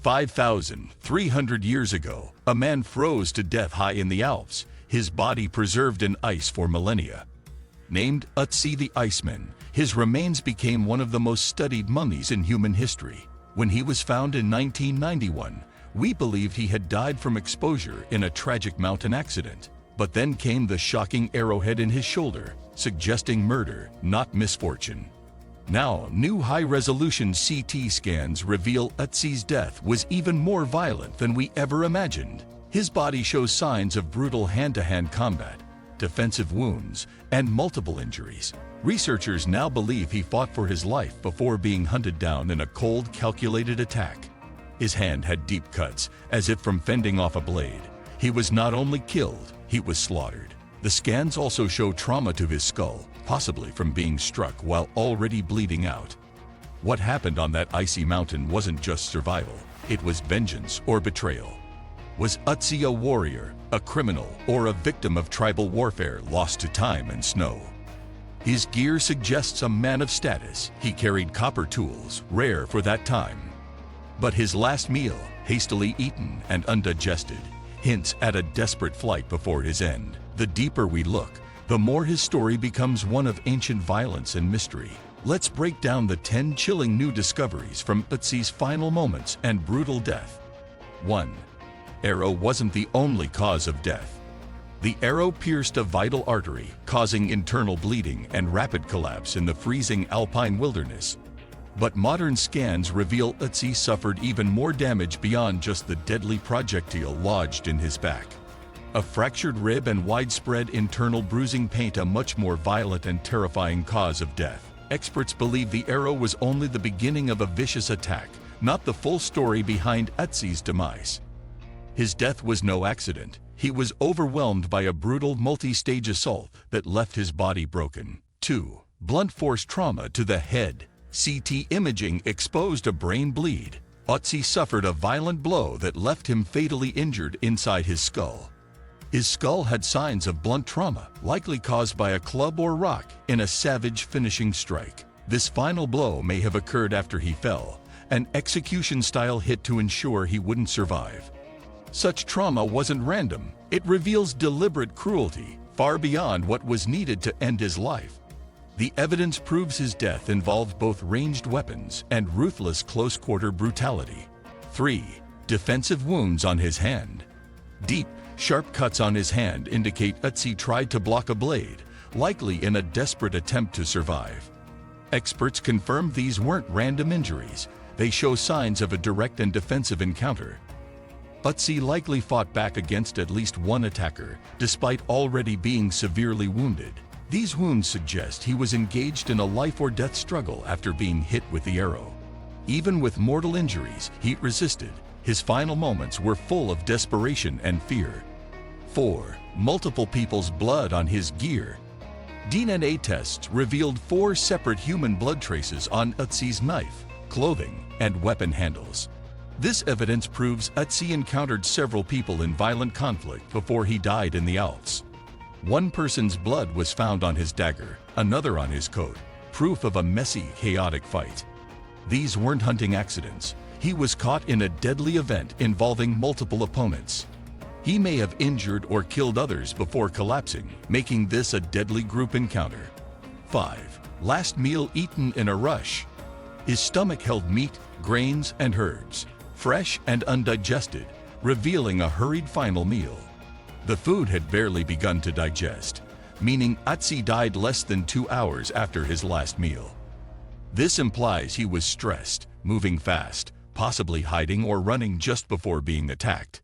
5,300 years ago, a man froze to death high in the Alps, his body preserved in ice for millennia. Named Ötzi the Iceman, his remains became one of the most studied mummies in human history. When he was found in 1991, we believed he had died from exposure in a tragic mountain accident. But then came the shocking arrowhead in his shoulder, suggesting murder, not misfortune. Now, new high-resolution CT scans reveal Ötzi's death was even more violent than we ever imagined. His body shows signs of brutal hand-to-hand combat, defensive wounds, and multiple injuries. Researchers now believe he fought for his life before being hunted down in a cold, calculated attack. His hand had deep cuts, as if from fending off a blade. He was not only killed, he was slaughtered. The scans also show trauma to his skull, possibly from being struck while already bleeding out. What happened on that icy mountain wasn't just survival, it was vengeance or betrayal. Was Ötzi a warrior, a criminal, or a victim of tribal warfare lost to time and snow? His gear suggests a man of status. He carried copper tools, rare for that time. But his last meal, hastily eaten and undigested, hints at a desperate flight before his end. The deeper we look, the more his story becomes one of ancient violence and mystery. Let's break down the 10 chilling new discoveries from Ötzi's final moments and brutal death. 1. Arrow wasn't the only cause of death. The arrow pierced a vital artery, causing internal bleeding and rapid collapse in the freezing alpine wilderness. But modern scans reveal Ötzi suffered even more damage beyond just the deadly projectile lodged in his back. A fractured rib and widespread internal bruising paint a much more violent and terrifying cause of death. Experts believe the arrow was only the beginning of a vicious attack, not the full story behind Ötzi's demise. His death was no accident. He was overwhelmed by a brutal multi-stage assault that left his body broken. 2. Blunt force trauma to the head. CT imaging exposed a brain bleed. Ötzi suffered a violent blow that left him fatally injured inside his skull. His skull had signs of blunt trauma, likely caused by a club or rock in a savage finishing strike. This final blow may have occurred after he fell, an execution-style hit to ensure he wouldn't survive. Such trauma wasn't random. It reveals deliberate cruelty, far beyond what was needed to end his life. The evidence proves his death involved both ranged weapons and ruthless close-quarter brutality. 3. Defensive wounds on his hand. Deep, sharp cuts on his hand indicate Ötzi tried to block a blade, likely in a desperate attempt to survive. Experts confirm these weren't random injuries. They show signs of a direct and defensive encounter. Ötzi likely fought back against at least one attacker, despite already being severely wounded. These wounds suggest he was engaged in a life-or-death struggle after being hit with the arrow. Even with mortal injuries, he resisted. His final moments were full of desperation and fear. 4. Multiple people's blood on his gear. DNA tests revealed 4 separate human blood traces on Ötzi's knife, clothing, and weapon handles. This evidence proves Ötzi encountered several people in violent conflict before he died in the Alps. One person's blood was found on his dagger, another on his coat, proof of a messy, chaotic fight. These weren't hunting accidents. He was caught in a deadly event involving multiple opponents. He may have injured or killed others before collapsing, making this a deadly group encounter. 5. Last meal eaten in a rush. His stomach held meat, grains, and herbs, fresh and undigested, revealing a hurried final meal. The food had barely begun to digest, meaning Ötzi died less than 2 hours after his last meal. This implies he was stressed, moving fast, possibly hiding or running just before being attacked.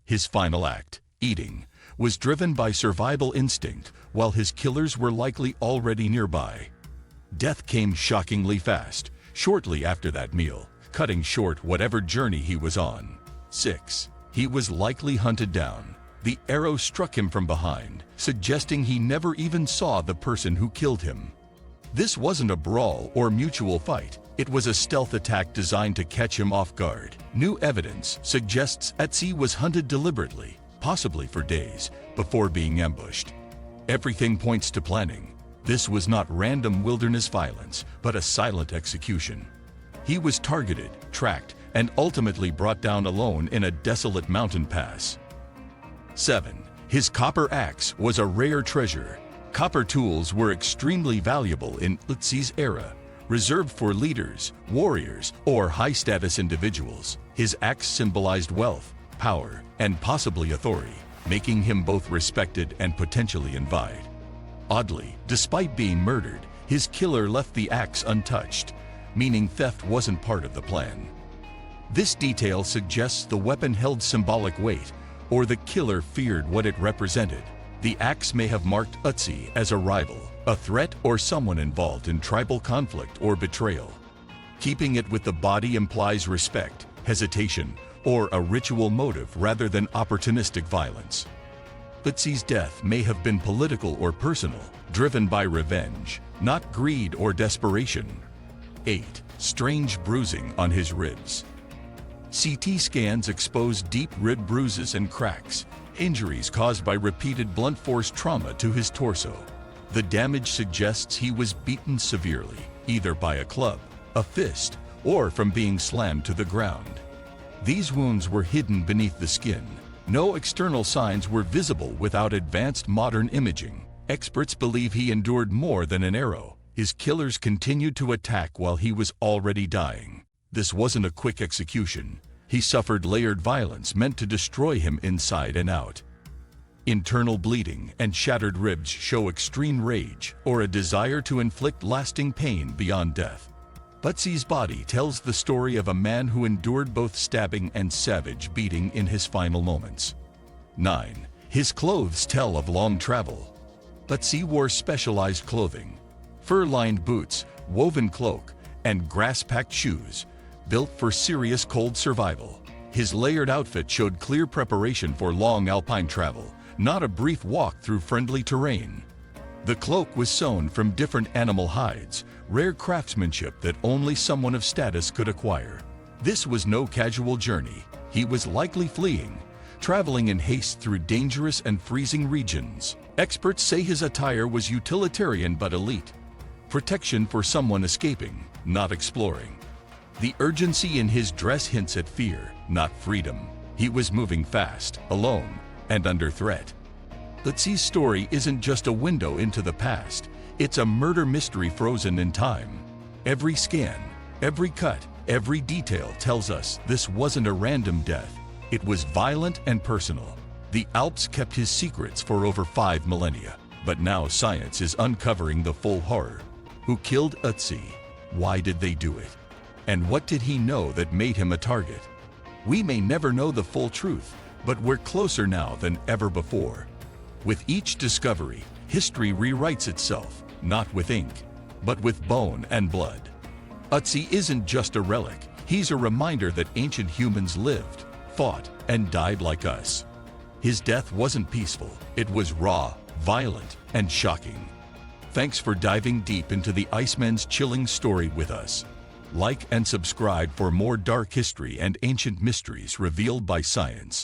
His final act, eating, was driven by survival instinct, while his killers were likely already nearby. Death came shockingly fast, shortly after that meal, cutting short whatever journey he was on. 6. He was likely hunted down. The arrow struck him from behind, suggesting he never even saw the person who killed him. This wasn't a brawl or mutual fight. It was a stealth attack designed to catch him off guard. New evidence suggests Ötzi was hunted deliberately, possibly for days, before being ambushed. Everything points to planning. This was not random wilderness violence, but a silent execution. He was targeted, tracked, and ultimately brought down alone in a desolate mountain pass. 7. His copper axe was a rare treasure. Copper tools were extremely valuable in Ötzi's era, reserved for leaders, warriors, or high-status individuals. His axe symbolized wealth, power, and possibly authority, making him both respected and potentially envied. Oddly, despite being murdered, his killer left the axe untouched, meaning theft wasn't part of the plan. This detail suggests the weapon held symbolic weight, or the killer feared what it represented. The axe may have marked Ötzi as a rival, a threat, or someone involved in tribal conflict or betrayal. Keeping it with the body implies respect, hesitation, or a ritual motive rather than opportunistic violence. Ötzi's death may have been political or personal, driven by revenge, not greed or desperation. 8. Strange bruising on his ribs. CT scans expose deep rib bruises and cracks, injuries caused by repeated blunt force trauma to his torso. The damage suggests he was beaten severely, either by a club, a fist, or from being slammed to the ground. These wounds were hidden beneath the skin. No external signs were visible without advanced modern imaging. Experts believe he endured more than an arrow. His killers continued to attack while he was already dying. This wasn't a quick execution. He suffered layered violence meant to destroy him inside and out. Internal bleeding and shattered ribs show extreme rage or a desire to inflict lasting pain beyond death. Ötzi's body tells the story of a man who endured both stabbing and savage beating in his final moments. 9. His clothes tell of long travel. Ötzi wore specialized clothing, fur-lined boots, woven cloak, and grass-packed shoes, built for serious cold survival. His layered outfit showed clear preparation for long alpine travel, not a brief walk through friendly terrain. The cloak was sewn from different animal hides, rare craftsmanship that only someone of status could acquire. This was no casual journey. He was likely fleeing, traveling in haste through dangerous and freezing regions. Experts say his attire was utilitarian but elite, protection for someone escaping, not exploring. The urgency in his dress hints at fear, not freedom. He was moving fast, alone, and under threat. Ötzi's story isn't just a window into the past, it's a murder mystery frozen in time. Every scan, every cut, every detail tells us this wasn't a random death. It was violent and personal. The Alps kept his secrets for over 5 millennia, but now science is uncovering the full horror. Who killed Ötzi? Why did they do it? And what did he know that made him a target? We may never know the full truth, but we're closer now than ever before. With each discovery, history rewrites itself, not with ink, but with bone and blood. Ötzi isn't just a relic, he's a reminder that ancient humans lived, fought, and died like us. His death wasn't peaceful, it was raw, violent, and shocking. Thanks for diving deep into the Iceman's chilling story with us. Like and subscribe for more dark history and ancient mysteries revealed by science.